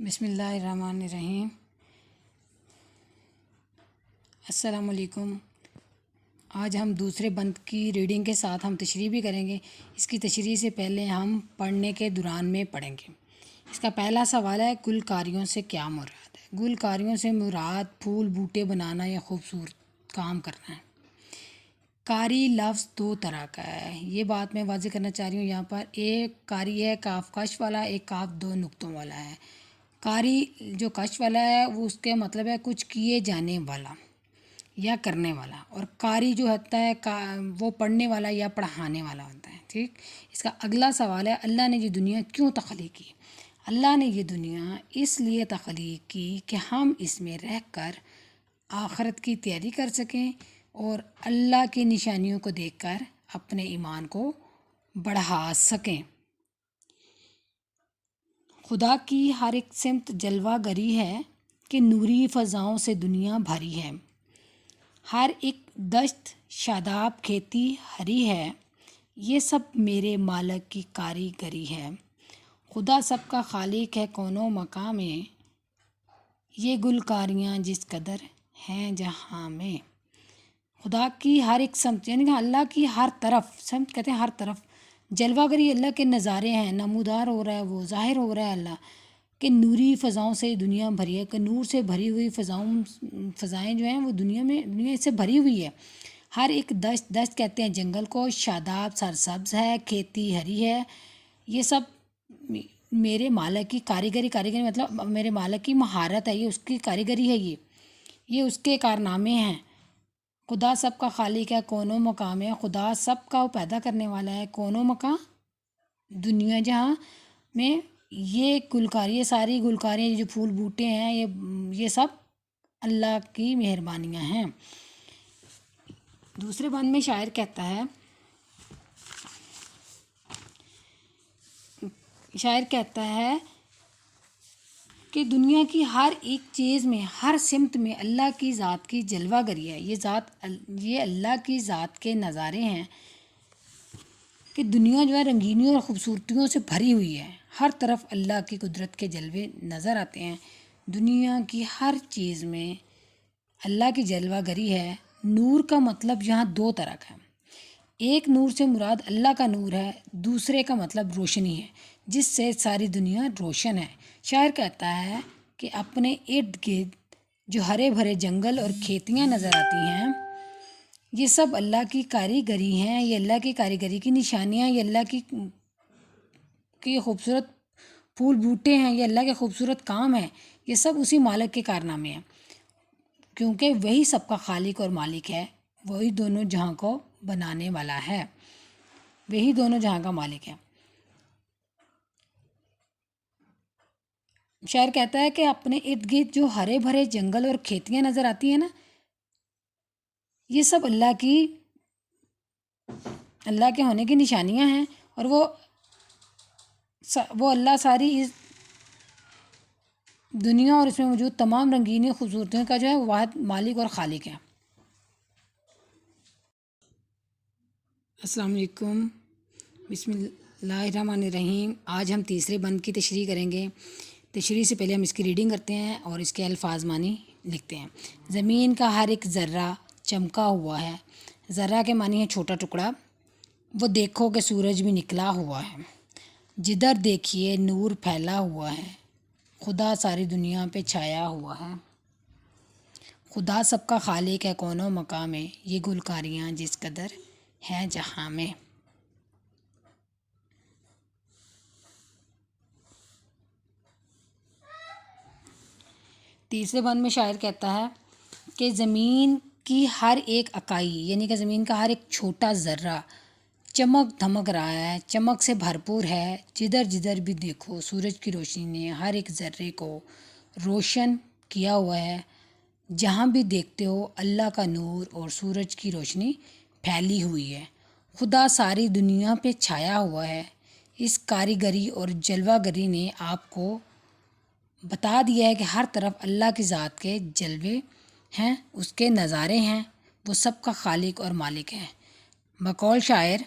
بسم اللہ الرحمن الرحیم۔ السلام علیکم۔ آج ہم دوسرے بند کی ریڈنگ کے ساتھ ہم تشریح بھی کریں گے۔ اس کی تشریح سے پہلے ہم پڑھنے کے دوران میں پڑھیں گے۔ اس کا پہلا سوال ہے، گلکاریوں سے کیا مراد ہے؟ گلکاریوں سے مراد پھول بوٹے بنانا یا خوبصورت کام کرنا ہے۔ کاری لفظ دو طرح کا ہے، یہ بات میں واضح کرنا چاہ رہی ہوں یہاں پر۔ ایک کاری ہے کاف کش والا، ایک کاف دو نقطوں والا ہے۔ کاری جو کش والا ہے وہ اس کے مطلب ہے کچھ کیے جانے والا یا کرنے والا، اور کاری جو ہوتا ہے وہ پڑھنے والا یا پڑھانے والا ہوتا ہے۔ ٹھیک۔ اس کا اگلا سوال ہے، اللہ نے یہ دنیا کیوں تخلیق کی؟ اللہ نے یہ دنیا اس لیے تخلیق کی کہ ہم اس میں رہ کر آخرت کی تیاری کر سکیں اور اللہ کی نشانیوں کو دیکھ کر اپنے ایمان کو بڑھا سکیں۔ خدا کی ہر ایک سمت جلوہ گری ہے کہ نوری فضاؤں سے دنیا بھری ہے۔ ہر ایک دشت شاداب کھیتی ہری ہے، یہ سب میرے مالک کی کاریگری ہے۔ خدا سب کا خالق ہے کون و مکان میں، یہ گلکاریاں جس قدر ہیں جہاں میں۔ خدا کی ہر ایک سمت یعنی کہ اللہ کی ہر طرف، سمت کہتے ہیں ہر طرف، جلوہ گری اللہ کے نظارے ہیں، نمودار ہو رہا ہے، وہ ظاہر ہو رہا ہے اللہ کہ نوری فضاؤں سے دنیا بھری ہے، کہ نور سے بھری ہوئی فضائیں جو ہیں وہ دنیا سے بھری ہوئی ہے۔ ہر ایک دشت کہتے ہیں جنگل کو، شاداب سرسبز ہے، کھیتی ہری ہے، یہ سب میرے مالک کی کاریگری مطلب میرے مالک کی مہارت ہے، یہ اس کی کاریگری ہے، یہ اس کے کارنامے ہیں۔ خدا سب کا خالق ہے کون و مقام ہے، خدا سب کا پیدا کرنے والا ہے کون و مکان دنیا جہاں میں۔ یہ گلکاری، ساری گلکاریاں جو پھول بوٹے ہیں یہ سب اللہ کی مہربانیاں ہیں۔ دوسرے بند میں شاعر کہتا ہے کہ دنیا کی ہر ایک چیز میں، ہر سمت میں اللہ کی ذات کی جلوہ گری ہے، یہ اللہ کی ذات کے نظارے ہیں کہ دنیا جو ہے رنگینیوں اور خوبصورتیوں سے بھری ہوئی ہے، ہر طرف اللہ کی قدرت کے جلوے نظر آتے ہیں۔ دنیا کی ہر چیز میں اللہ کی جلوہ گری ہے۔ نور کا مطلب یہاں دو طرح کا ہے، ایک نور سے مراد اللہ کا نور ہے، دوسرے کا مطلب روشنی ہے جس سے ساری دنیا روشن ہے۔ شاعر کہتا ہے کہ اپنے ارد گرد جو ہرے بھرے جنگل اور کھیتیاں نظر آتی ہیں، یہ سب اللہ کی کاریگری ہیں، یہ اللہ کی کاریگری کی نشانیاں، یہ اللہ کی خوبصورت پھول بوٹے ہیں، یہ اللہ کے خوبصورت کام ہیں، یہ سب اسی مالک کے کارنامے ہیں، کیونکہ وہی سب کا خالق اور مالک ہے، وہی دونوں جہاں کو بنانے والا ہے، وہی دونوں جہاں کا مالک ہے۔ شاعر کہتا ہے کہ اپنے ارد گرد جو ہرے بھرے جنگل اور کھیتیاں نظر آتی ہیں نا، یہ سب اللہ کے ہونے کی نشانیاں ہیں، اور وہ اللہ ساری اس دنیا اور اس میں موجود تمام رنگینی خوبصورتیوں کا جو ہے واحد مالک اور خالق ہے۔ السلام علیکم۔ بسم اللہ الرحمن الرحیم۔ آج ہم تیسرے بند کی تشریح کریں گے۔ تشریح سے پہلے ہم اس کی ریڈنگ کرتے ہیں اور اس کے الفاظ معنی لکھتے ہیں۔ زمین کا ہر ایک ذرہ چمکا ہوا ہے، ذرہ کے معنی ہے چھوٹا ٹکڑا، وہ دیکھو کہ سورج بھی نکلا ہوا ہے، جدھر دیکھیے نور پھیلا ہوا ہے، خدا ساری دنیا پہ چھایا ہوا ہے۔ خدا سب کا خالق ہے کون و مکان میں، یہ گلکاریاں جس قدر ہیں جہاں میں۔ تیسرے بند میں شاعر کہتا ہے کہ زمین کی ہر ایک اکائی یعنی کہ زمین کا ہر ایک چھوٹا ذرہ چمک دھمک رہا ہے، چمک سے بھرپور ہے، جدھر جدھر بھی دیکھو سورج کی روشنی نے ہر ایک ذرے کو روشن کیا ہوا ہے، جہاں بھی دیکھتے ہو اللہ کا نور اور سورج کی روشنی پھیلی ہوئی ہے، خدا ساری دنیا پہ چھایا ہوا ہے۔ اس کاریگری اور جلوہ گری نے آپ کو بتا دیا ہے کہ ہر طرف اللہ کی ذات کے جلوے ہیں، اس کے نظارے ہیں، وہ سب کا خالق اور مالک ہے۔ بقول شاعر